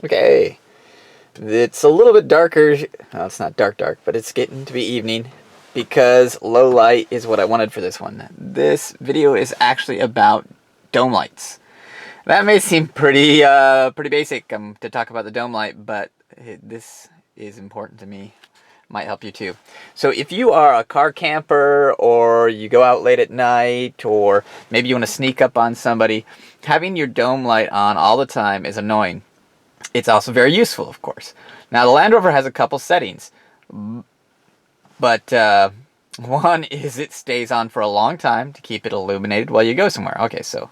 Okay, it's a little bit darker. Well, it's not dark, but it's getting to be evening because low light is what I wanted for this one. This video is actually about dome lights. That may seem pretty basic to talk about the dome light, but this is important to me. Might help you too. So if you are a car camper, or you go out late at night, or maybe you want to sneak up on somebody, having your dome light on all the time is annoying. It's also very useful, of course. Now the Land Rover has a couple settings, but one is it stays on for a long time to keep it illuminated while you go somewhere. Okay, so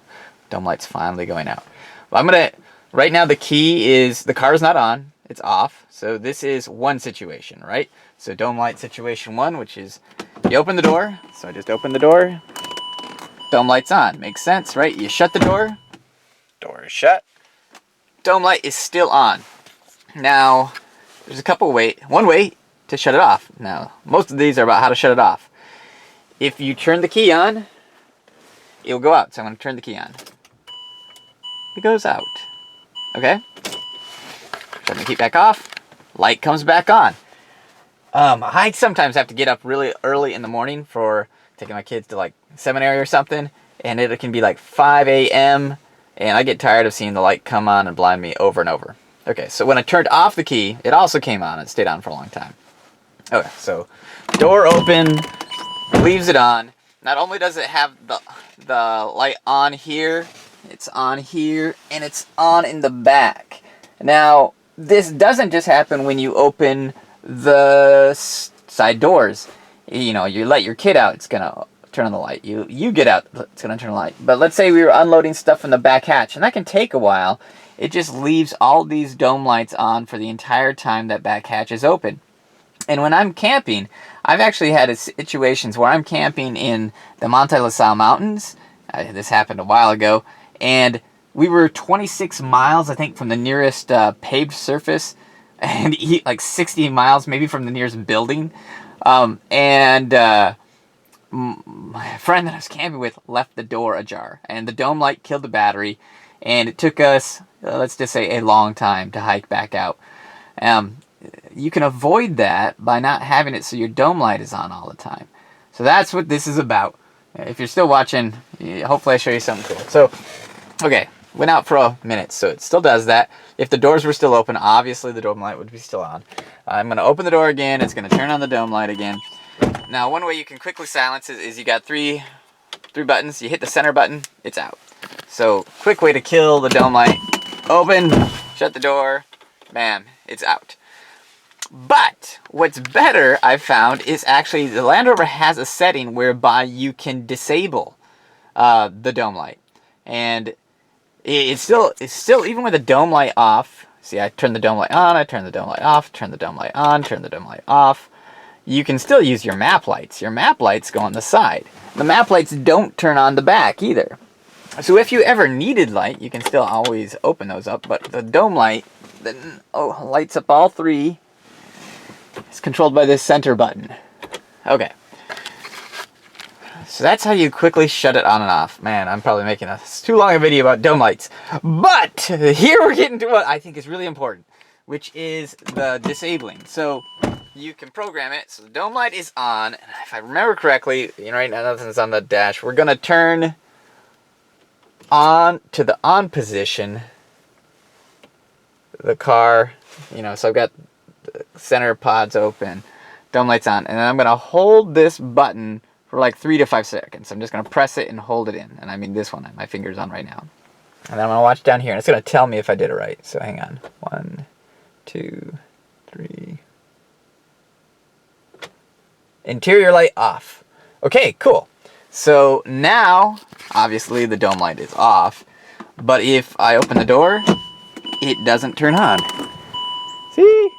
dome light's finally going out. Well, right now the key is the car's not on, it's off. So this is one situation, right? So dome light situation one, which is you open the door. So I just opened the door, dome light's on. Makes sense, right? You shut the door, door is shut, dome light is still on. Now, there's a couple one way to shut it off. Now, most of these are about how to shut it off. If you turn the key on, it'll go out. So I'm going to turn the key on. It goes out. Okay? Turn the key back off. Light comes back on. I sometimes have to get up really early in the morning for taking my kids to like seminary or something, and it can be like 5 a.m. and I get tired of seeing the light come on and blind me over and over. Okay, so when I turned off the key, it also came on and stayed on for a long time. Okay, so door open, leaves it on. Not only does it have the light on here, it's on here, and it's on in the back. Now, this doesn't just happen when you open the side doors. You know, you let your kid out, it's gonna turn on the light. You get out, it's gonna turn on the light. But let's say we were unloading stuff from the back hatch, and that can take a while. It just leaves all these dome lights on for the entire time that back hatch is open. And when I'm camping, I've actually had situations where I'm camping in the Monte La Salle Mountains. This happened a while ago, and we were 26 miles, I think, from the nearest paved surface, and like 60 miles maybe from the nearest building. My friend that I was camping with left the door ajar, and the dome light killed the battery, and it took us, let's just say, a long time to hike back out. You can avoid that by not having it so your dome light is on all the time. So that's what this is about. If you're still watching, hopefully I show you something cool. So, okay, went out for a minute, so it still does that. If the doors were still open, obviously the dome light would be still on. I'm going to open the door again. It's going to turn on the dome light again. Now, one way you can quickly silence it is you got three buttons. You hit the center button, it's out. So, quick way to kill the dome light. Open, shut the door, bam, it's out. But what's better, I've found, is actually the Land Rover has a setting whereby you can disable the dome light. And it's still, even with the dome light off, see, I turn the dome light on, I turn the dome light off, turn the dome light on, turn the dome light off. You can still use your map lights. Your map lights go on the side. The map lights don't turn on the back either. So if you ever needed light, you can still always open those up. But the dome light that lights up all three is controlled by this center button. Okay. So that's how you quickly shut it on and off. Man, I'm probably making too long a video about dome lights. But here we're getting to what I think is really important, which is the disabling. So you can program it so the dome light is on. And if I remember correctly, right now nothing's on the dash. We're going to turn on to the on position the car, so I've got the center pods open, dome lights on, and then I'm going to hold this button for like 3 to 5 seconds. I'm just going to press it and hold it in, and I mean this one, my finger's on right now. And then I'm going to watch down here, and it's going to tell me if I did it right. So hang on. 1, 2, 3. Interior light off. Okay, cool. So now, obviously the dome light is off, but if I open the door, it doesn't turn on. See?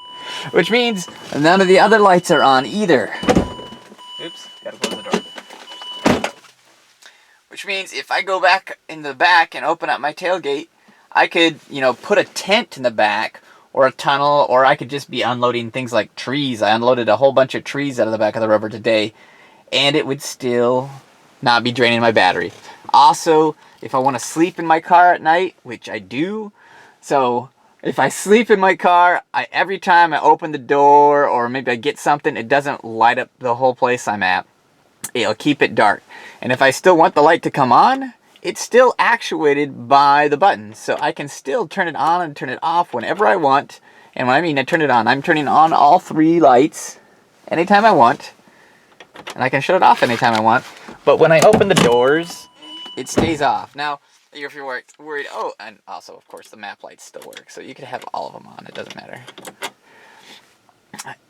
Which means none of the other lights are on either. Oops, gotta close the door. Which means if I go back in the back and open up my tailgate, I could, put a tent in the back or a tunnel, or I could just be unloading things like trees. I unloaded a whole bunch of trees out of the back of the Rover today, and it would still not be draining my battery. Also, if I want to sleep in my car at night, which I do, so If I sleep in my car, every time I open the door or maybe I get something, it doesn't light up the whole place I'm at. It'll keep it dark. And if I still want the light to come on, it's still actuated by the button. So I can still turn it on and turn it off whenever I want. And when I mean I turn it on, I'm turning on all 3 lights anytime I want. And I can shut it off anytime I want. But when I open the doors, it stays off. Now, if you're worried, oh, and also, of course, the map lights still work. So you could have all of them on. It doesn't matter.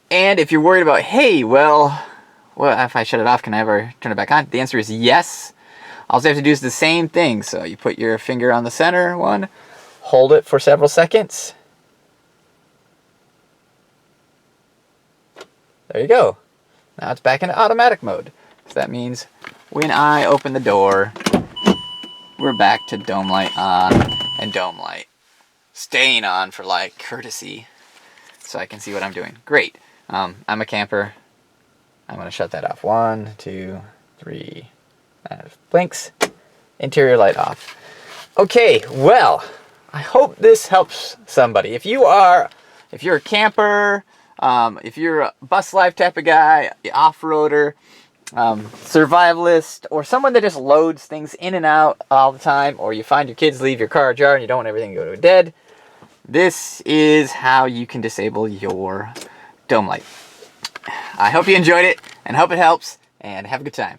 And if you're worried about, hey, well, if I shut it off, can I ever turn it back on? The answer is yes. All you have to do is the same thing. So you put your finger on the center one, hold it for several seconds. There you go. Now it's back into automatic mode. So that means when I open the door, we're back to dome light on and dome light staying on for like courtesy so I can see what I'm doing. Great. I'm a camper. I'm going to shut that off. 1, 2, 3. Blinks. Interior light off. Okay, well, I hope this helps somebody. If you're a camper, if you're a bus life type of guy, off-roader, survivalist, or someone that just loads things in and out all the time, or you find your kids leave your car ajar and you don't want everything to go to dead, this is how you can disable your dome light. I hope you enjoyed it and hope it helps, and have a good time.